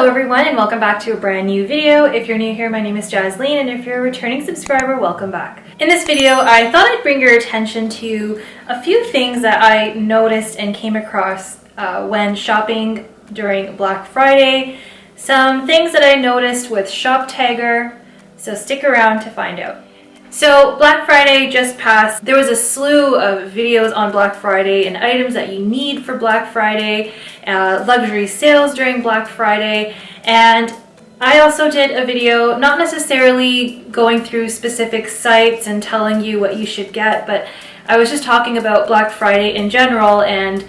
Hello everyone and welcome back to a brand new video. If you're new here, my name is Jasleen, and if you're a returning subscriber, welcome back. In this video, I thought I'd bring your attention to a few things that I noticed and came across when shopping during Black Friday. Some things that I noticed with Shoptagr, so stick around to find out. So Black Friday just passed. There was a slew of videos on Black Friday and items that you need for Black Friday, luxury sales during Black Friday, and I also did a video not necessarily going through specific sites and telling you what you should get, but I was just talking about Black Friday in general and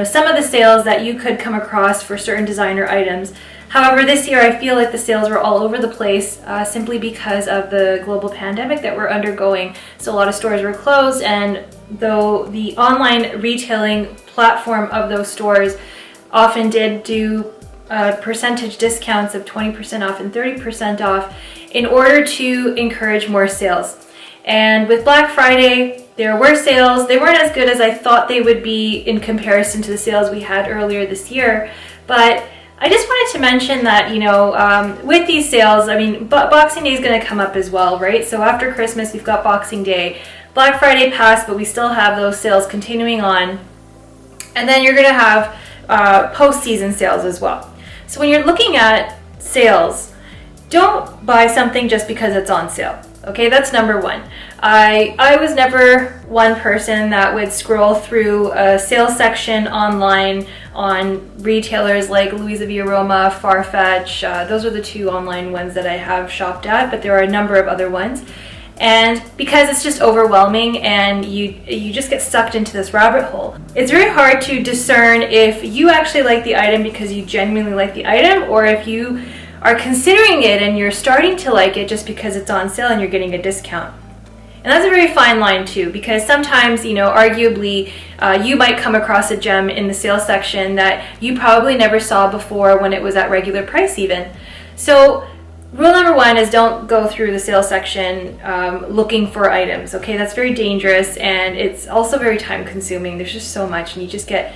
some of the sales that you could come across for certain designer items. However, this year I feel like the sales were all over the place simply because of the global pandemic that we're undergoing. So a lot of stores were closed, and though the online retailing platform of those stores often did do percentage discounts of 20% off and 30% off in order to encourage more sales. And with Black Friday, there were sales. They weren't as good as I thought they would be in comparison to the sales we had earlier this year, but I just wanted to mention that, with these sales, Boxing Day is going to come up as well, right? So after Christmas, we've got Boxing Day. Black Friday passed, but we still have those sales continuing on. And then you're going to have post-season sales as well. So when you're looking at sales, don't buy something just because it's on sale. Okay, that's number one. I was never one person that would scroll through a sales section online on retailers like Louisa Via Roma, Farfetch. Those are the two online ones that I have shopped at, but there are a number of other ones. And because it's just overwhelming and you just get sucked into this rabbit hole, it's very hard to discern if you actually like the item because you genuinely like the item, or if you are considering it and you're starting to like it just because it's on sale and you're getting a discount. And that's a very fine line too, because sometimes, arguably, you might come across a gem in the sale section that you probably never saw before when it was at regular price even. So rule number one is don't go through the sale section looking for items, okay? That's very dangerous, and it's also very time consuming. There's just so much, and you just get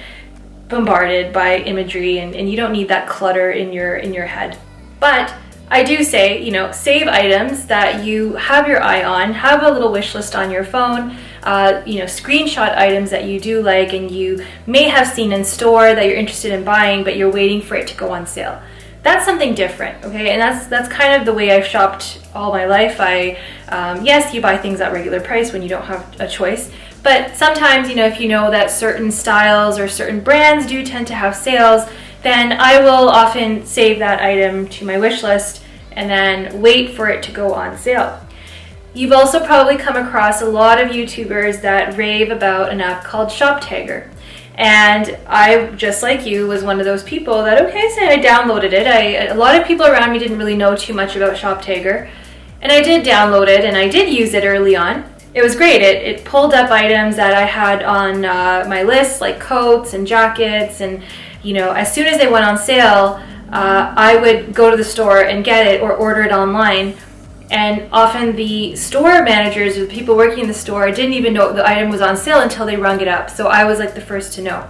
bombarded by imagery, and you don't need that clutter in your head. But I do say, save items that you have your eye on, have a little wish list on your phone, screenshot items that you do like and you may have seen in store that you're interested in buying, but you're waiting for it to go on sale. That's something different, okay? And that's kind of the way I've shopped all my life. Yes, you buy things at regular price when you don't have a choice, but sometimes, if you know that certain styles or certain brands do tend to have sales, then I will often save that item to my wish list and then wait for it to go on sale. You've also probably come across a lot of YouTubers that rave about an app called Shoptagr. And I, just like you, was one of those people that, so I downloaded it. A lot of people around me didn't really know too much about Shoptagr. And I did download it, and I did use it early on. It was great. It pulled up items that I had on my list, like coats and jackets, and as soon as they went on sale, I would go to the store and get it or order it online. And often the store managers or the people working in the store didn't even know the item was on sale until they rung it up. So I was like the first to know.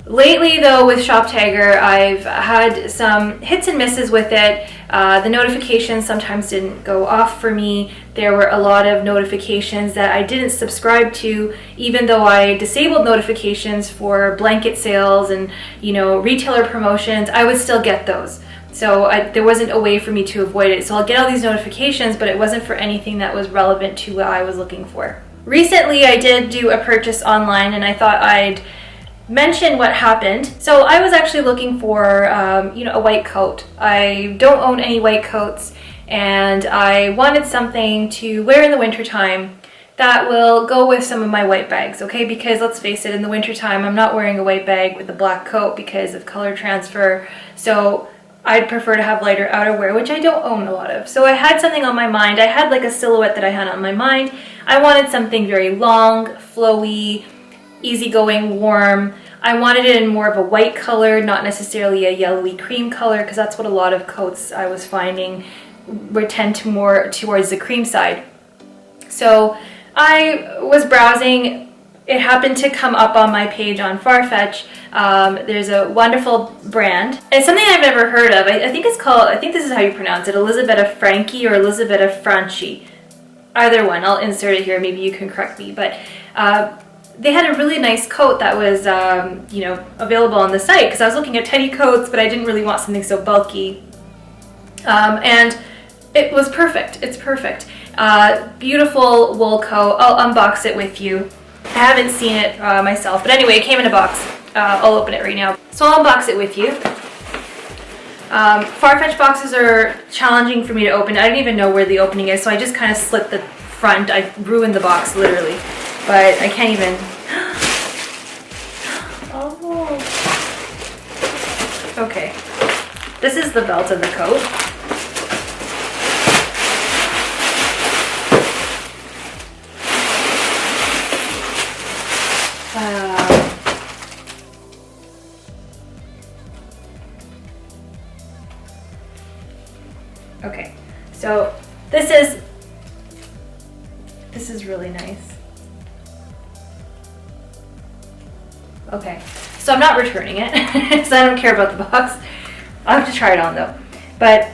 Lately though, with Shoptagr, I've had some hits and misses with it. The notifications sometimes didn't go off for me. There were a lot of notifications that I didn't subscribe to, even though I disabled notifications for blanket sales and retailer promotions. I would still get those. So there wasn't a way for me to avoid it. So I'll get all these notifications, but it wasn't for anything that was relevant to what I was looking for. Recently, I did do a purchase online, and I thought I'd mention what happened. So I was actually looking for, a white coat. I don't own any white coats, and I wanted something to wear in the wintertime that will go with some of my white bags, okay? Because let's face it, in the wintertime, I'm not wearing a white bag with a black coat because of color transfer. So I'd prefer to have lighter outerwear, which I don't own a lot of. So I had something on my mind. I had like a silhouette that I had on my mind. I wanted something very long, flowy, easygoing, warm. I wanted it in more of a white color, not necessarily a yellowy cream color, because that's what a lot of coats I was finding would tend to more towards the cream side. So I was browsing it happened to come up on my page on Farfetch. There's a wonderful brand. It's something I've never heard of. I think it's called, I think this is how you pronounce it, Elizabeth Franchi or Elizabeth Franchi. Either one, I'll insert it here, maybe you can correct me. But they had a really nice coat that was, you know, available on the site, because I was looking at teddy coats, but I didn't really want something so bulky. And it was perfect. It's perfect. Beautiful wool coat. I'll unbox it with you. I haven't seen it myself, but anyway, it came in a box. I'll open it right now. So I'll unbox it with you. Farfetch boxes are challenging for me to open. I don't even know where the opening is, so I just kind of slit the front. I ruined the box, literally. But I can't even... Oh. Okay. This is the belt of the coat. Okay, so this is really nice. Okay, so I'm not returning it because I don't care about the box. I'll have to try it on though. But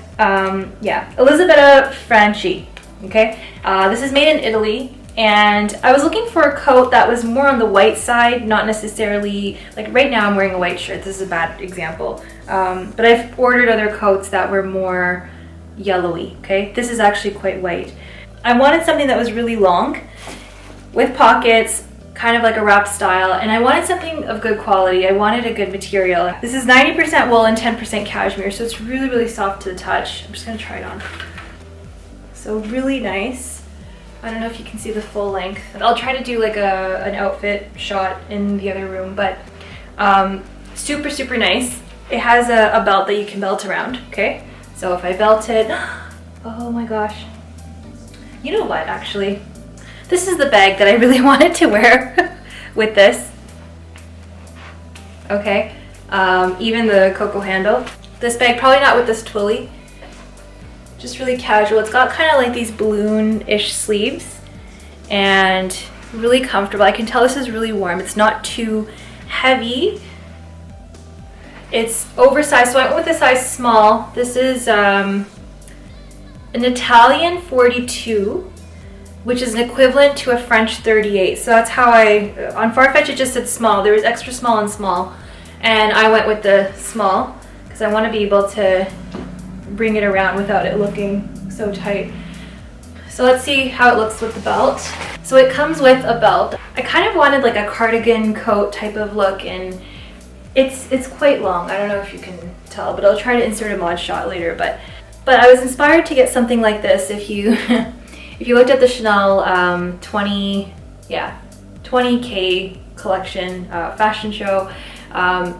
yeah, Elizabeth Franchi. Okay, this is made in Italy, and I was looking for a coat that was more on the white side, not necessarily like right now I'm wearing a white shirt. This is a bad example, but I've ordered other coats that were more yellowy. Okay, this is actually quite white. I wanted something that was really long with pockets, kind of like a wrap style, and I wanted something of good quality. I wanted a good material. This is 90% wool and 10% cashmere, so it's really, really soft to the touch. I'm just gonna try it on. So really nice. I don't know if you can see the full length. I'll try to do like an outfit shot in the other room, but super, super nice. It has a belt that you can belt around, okay? So if I belt it, oh my gosh. You know what, actually? This is the bag that I really wanted to wear with this. Okay, even the cocoa handle. This bag, probably not with this twilly. Just really casual. It's got kind of like these balloon-ish sleeves and really comfortable. I can tell this is really warm. It's not too heavy. It's oversized, so I went with a size small. This is an Italian 42, which is an equivalent to a French 38. So that's how on Farfetch it just said small. There was extra small and small. And I went with the small because I want to be able to bring it around without it looking so tight. So let's see how it looks with the belt. So it comes with a belt. I kind of wanted like a cardigan coat type of look, and it's quite long. I don't know if you can tell, but I'll try to insert a mod shot later. But I was inspired to get something like this. If you if you looked at the Chanel 20K collection fashion show,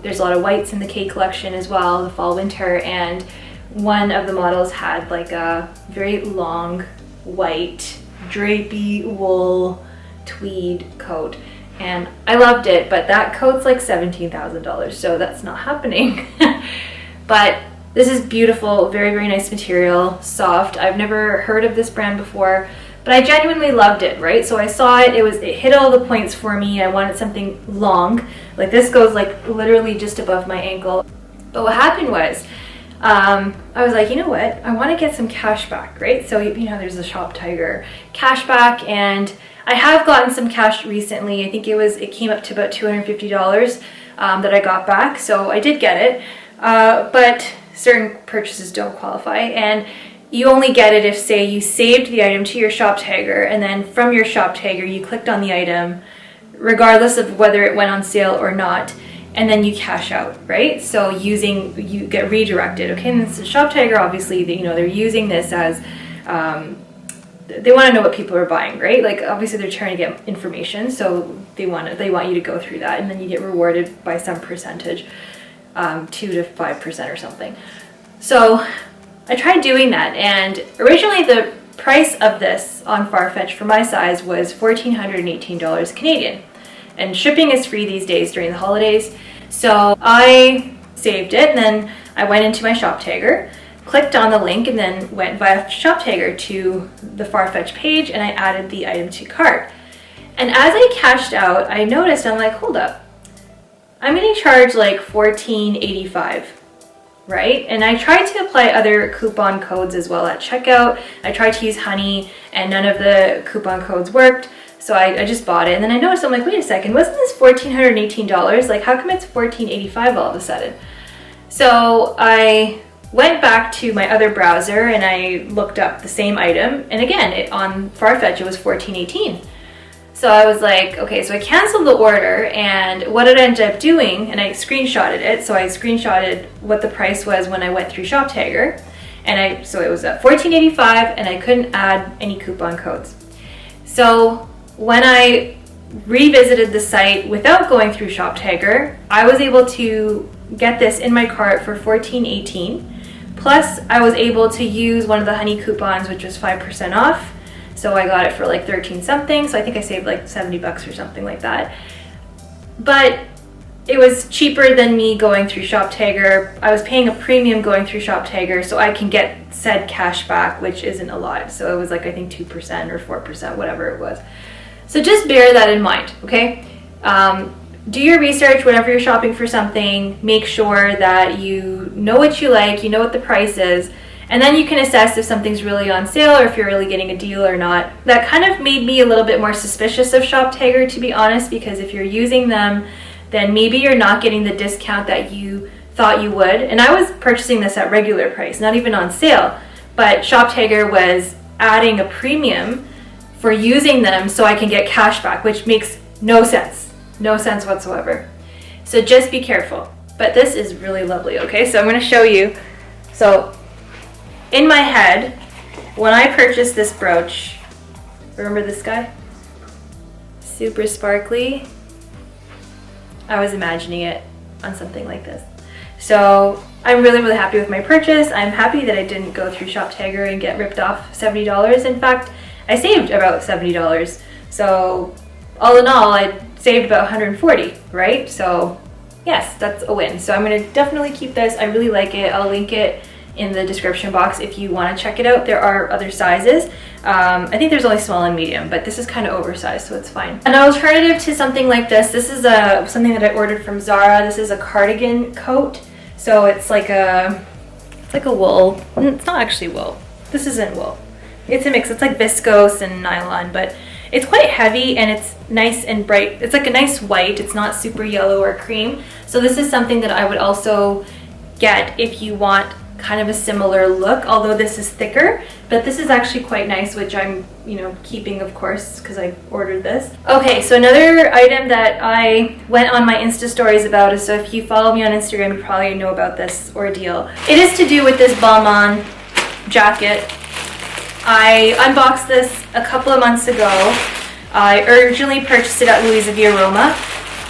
there's a lot of whites in the K collection as well, the fall winter, and one of the models had like a very long white drapey wool tweed coat, and I loved it, but that coat's like $17,000, so that's not happening. But this is beautiful, very, very nice material, soft. I've never heard of this brand before, but I genuinely loved it, right? So I saw it, it hit all the points for me. I wanted something long, like this goes like literally just above my ankle. But what happened was, I was like, you know what? I want to get some cash back, right? So, you know, there's the Shoptagr cash back, and I have gotten some cash recently. I think it came up to about $250 that I got back. So I did get it, but certain purchases don't qualify, and you only get it if, say, you saved the item to your Shoptagr, and then from your Shoptagr you clicked on the item, regardless of whether it went on sale or not, and then you cash out, right? So you get redirected, okay? And this is Shoptagr, obviously, they're using this as, they want to know what people are buying, right? Like, obviously they're trying to get information, so they want you to go through that, and then you get rewarded by some percentage, 2 to 5% or something. So I tried doing that, and originally the price of this on Farfetch for my size was $1,418 Canadian. And shipping is free these days during the holidays. So I saved it, and then I went into my Shoptagr, clicked on the link, and then went via Shoptagr to the Farfetch page, and I added the item to cart. And as I cashed out, I noticed, I'm like, hold up, I'm getting charged like $14.85, right? And I tried to apply other coupon codes as well at checkout. I tried to use Honey and none of the coupon codes worked. So I just bought it, and then I noticed, I'm like, wait a second, wasn't this $1,418? Like, how come it's $14.85 all of a sudden? So I went back to my other browser and I looked up the same item, and again, on Farfetch it was $14.18. So I was like, okay, so I canceled the order, and what did I end up doing? And I screenshotted it. So I screenshotted what the price was when I went through Shoptagr, and so it was at $14.85, and I couldn't add any coupon codes. So when I revisited the site without going through Shoptagr, I was able to get this in my cart for $14.18. Plus, I was able to use one of the Honey coupons, which was 5% off. So I got it for like 13 something. So I think I saved like 70 bucks or something like that. But it was cheaper than me going through Shoptagr. I was paying a premium going through Shoptagr, so I can get said cash back, which isn't a lot. So it was like, I think 2% or 4%, whatever it was. So just bear that in mind, okay? Do your research whenever you're shopping for something. Make sure that you know what you like, you know what the price is, and then you can assess if something's really on sale or if you're really getting a deal or not. That kind of made me a little bit more suspicious of Shoptagr, to be honest, because if you're using them, then maybe you're not getting the discount that you thought you would. And I was purchasing this at regular price, not even on sale, but Shoptagr was adding a premium for using them so I can get cash back, which makes no sense whatsoever. So just be careful. But this is really lovely, okay? So I'm gonna show you. So in my head, when I purchased this brooch, remember this guy? Super sparkly. I was imagining it on something like this. So I'm really, really happy with my purchase. I'm happy that I didn't go through Shoptagr and get ripped off $70. In fact, I saved about $70. So all in all, I saved about $140, right? So yes, that's a win. So I'm gonna definitely keep this. I really like it. I'll link it in the description box if you wanna check it out. There are other sizes. I think there's only small and medium, but this is kind of oversized, so it's fine. An alternative to something like this is something that I ordered from Zara. This is a cardigan coat. So it's like a wool. It's not actually wool. This isn't wool. It's a mix. It's like viscose and nylon, but it's quite heavy and it's nice and bright. It's like a nice white. It's not super yellow or cream. So this is something that I would also get if you want kind of a similar look, although this is thicker, but this is actually quite nice, which I'm, keeping, of course, because I ordered this. Okay, so another item that I went on my Insta stories about is, so if you follow me on Instagram, you probably know about this ordeal. It is to do with this Balmain jacket. I unboxed this a couple of months ago. I originally purchased it at Louise Via Roma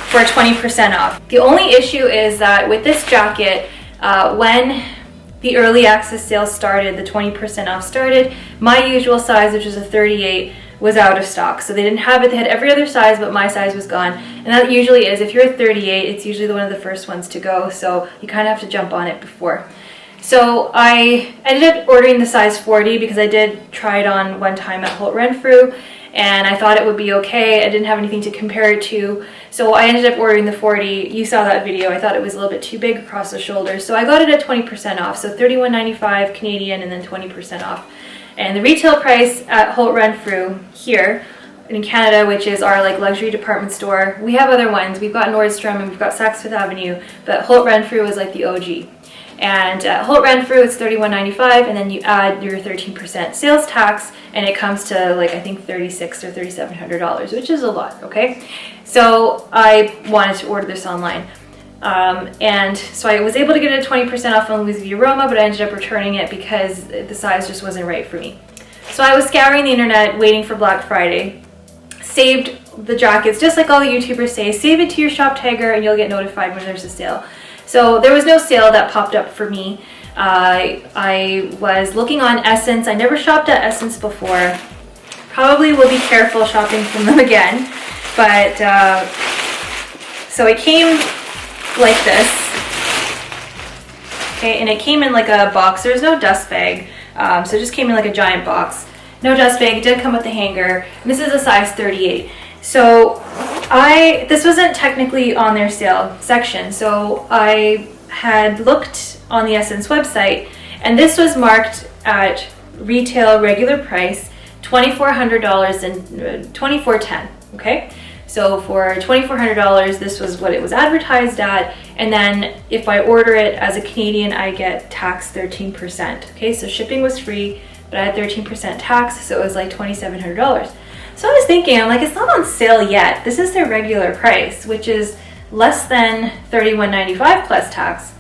for 20% off. The only issue is that with this jacket, when the early access sale started, the 20% off started, my usual size, which is a 38, was out of stock. So they didn't have it. They had every other size, but my size was gone. And that usually is, if you're a 38, it's usually one of the first ones to go. So you kind of have to jump on it before. So I ended up ordering the size 40 because I did try it on one time at Holt Renfrew, and I thought it would be okay. I didn't have anything to compare it to, so I ended up ordering the 40. You saw that video. I thought it was a little bit too big across the shoulders, so I got it at 20% off, so $31.95 Canadian and then 20% off. And the retail price at Holt Renfrew here in Canada, which is our luxury department store, we have other ones. We've got Nordstrom and we've got Saks Fifth Avenue, but Holt Renfrew is like the OG. And at Holt Renfrew, it's $31.95, and then you add your 13% sales tax, and it comes to I think $3,600 or $3,700, which is a lot, okay? So I wanted to order this online. And so I was able to get it at 20% off on Louise Via Roma, but I ended up returning it because the size just wasn't right for me. So I was scouring the internet, waiting for Black Friday, saved the jackets, just like all the YouTubers say, save it to your Shoptagr and you'll get notified when there's a sale. So there was no sale that popped up for me. I was looking on Ssense. I never shopped at Ssense before. Probably will be careful shopping from them again. But, so it came like this. Okay, and it came in like a box. There's no dust bag. So it just came in like a giant box. No dust bag. It did come with a hanger. And this is a size 38. So this wasn't technically on their sale section, so I had looked on the Ssense website, and this was marked at retail regular price $2,400 and $2,410. Okay, so for $2,400, this was what it was advertised at, and then if I order it as a Canadian, I get tax 13%. Okay, so shipping was free, but I had 13% tax, so it was like $2,700. So I was thinking, I'm like, it's not on sale yet. This is their regular price, which is less than $31.95 plus tax.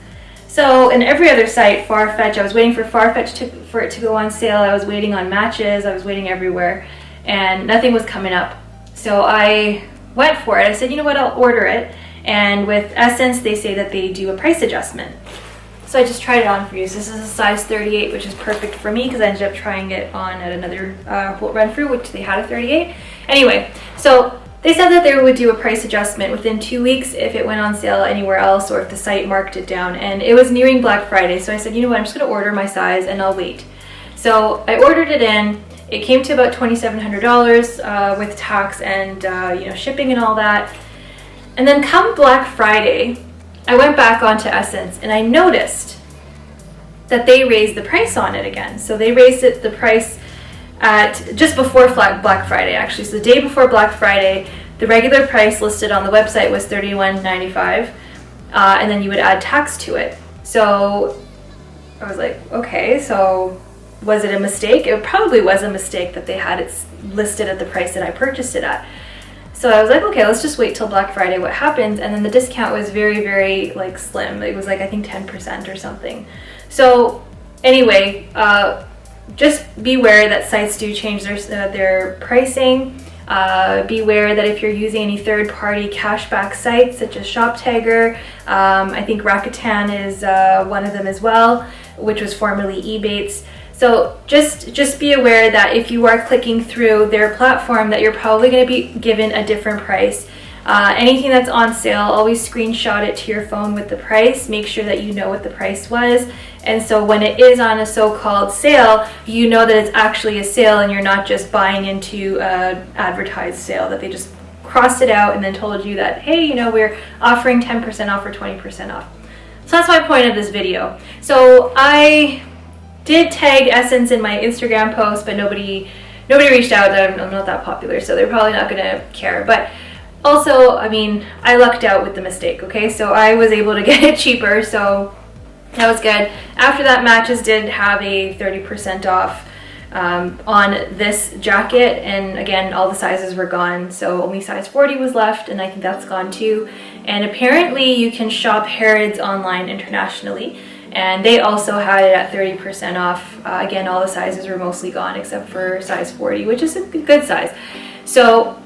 So in every other site, Farfetch, I was waiting for Farfetch for it to go on sale. I was waiting on Matches. I was waiting everywhere, and nothing was coming up. So I went for it. I said, you know what, I'll order it. And with Ssense, they say that they do a price adjustment. So I just tried it on for you. So this is a size 38, which is perfect for me because I ended up trying it on at another run through, which they had a 38. Anyway, so they said that they would do a price adjustment within 2 weeks if it went on sale anywhere else or if the site marked it down. And it was nearing Black Friday, so I said, you know what, I'm just going to order my size and I'll wait. So I ordered it in. It came to about $2,700 with tax and shipping and all that. And then come Black Friday, I went back onto Ssense and I noticed that they raised the price on it again. So they raised the price at just before Black Friday, actually. So the day before Black Friday, the regular price listed on the website was $31.95, and then you would add tax to it. So I was like, okay, so was it a mistake? It probably was a mistake that they had it listed at the price that I purchased it at. So I was like, okay, let's just wait till Black Friday, what happens? And then the discount was very, very slim. It was I think 10% or something. So anyway, just beware that sites do change their pricing. Beware that if you're using any third-party cashback sites such as Shoptagr, I think Rakuten is one of them as well, which was formerly Ebates. So just be aware that if you are clicking through their platform that you're probably going to be given a different price. Anything that's on sale, always screenshot it to your phone with the price. Make sure that you know what the price was. And so when it is on a so-called sale, you know that it's actually a sale and you're not just buying into an advertised sale, that they just crossed it out and then told you that, hey, we're offering 10% off or 20% off. So that's my point of this video. So I did tag Ssense in my Instagram post, but nobody reached out. I'm not that popular, so they're probably not going to care. But also, I lucked out with the mistake, okay? So I was able to get it cheaper, so that was good. After that, Matches did have a 30% off on this jacket, and again, all the sizes were gone, so only size 40 was left, and I think that's gone too. And apparently you can shop Harrods online internationally, and they also had it at 30% off. Again, all the sizes were mostly gone except for size 40, which is a good size. So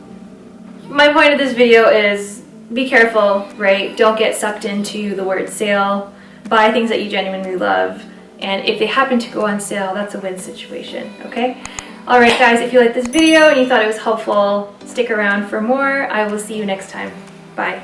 my point of this video is be careful, right? Don't get sucked into the word sale. Buy things that you genuinely love. And if they happen to go on sale, that's a win situation, okay? All right, guys, if you liked this video and you thought it was helpful, stick around for more. I will see you next time. Bye.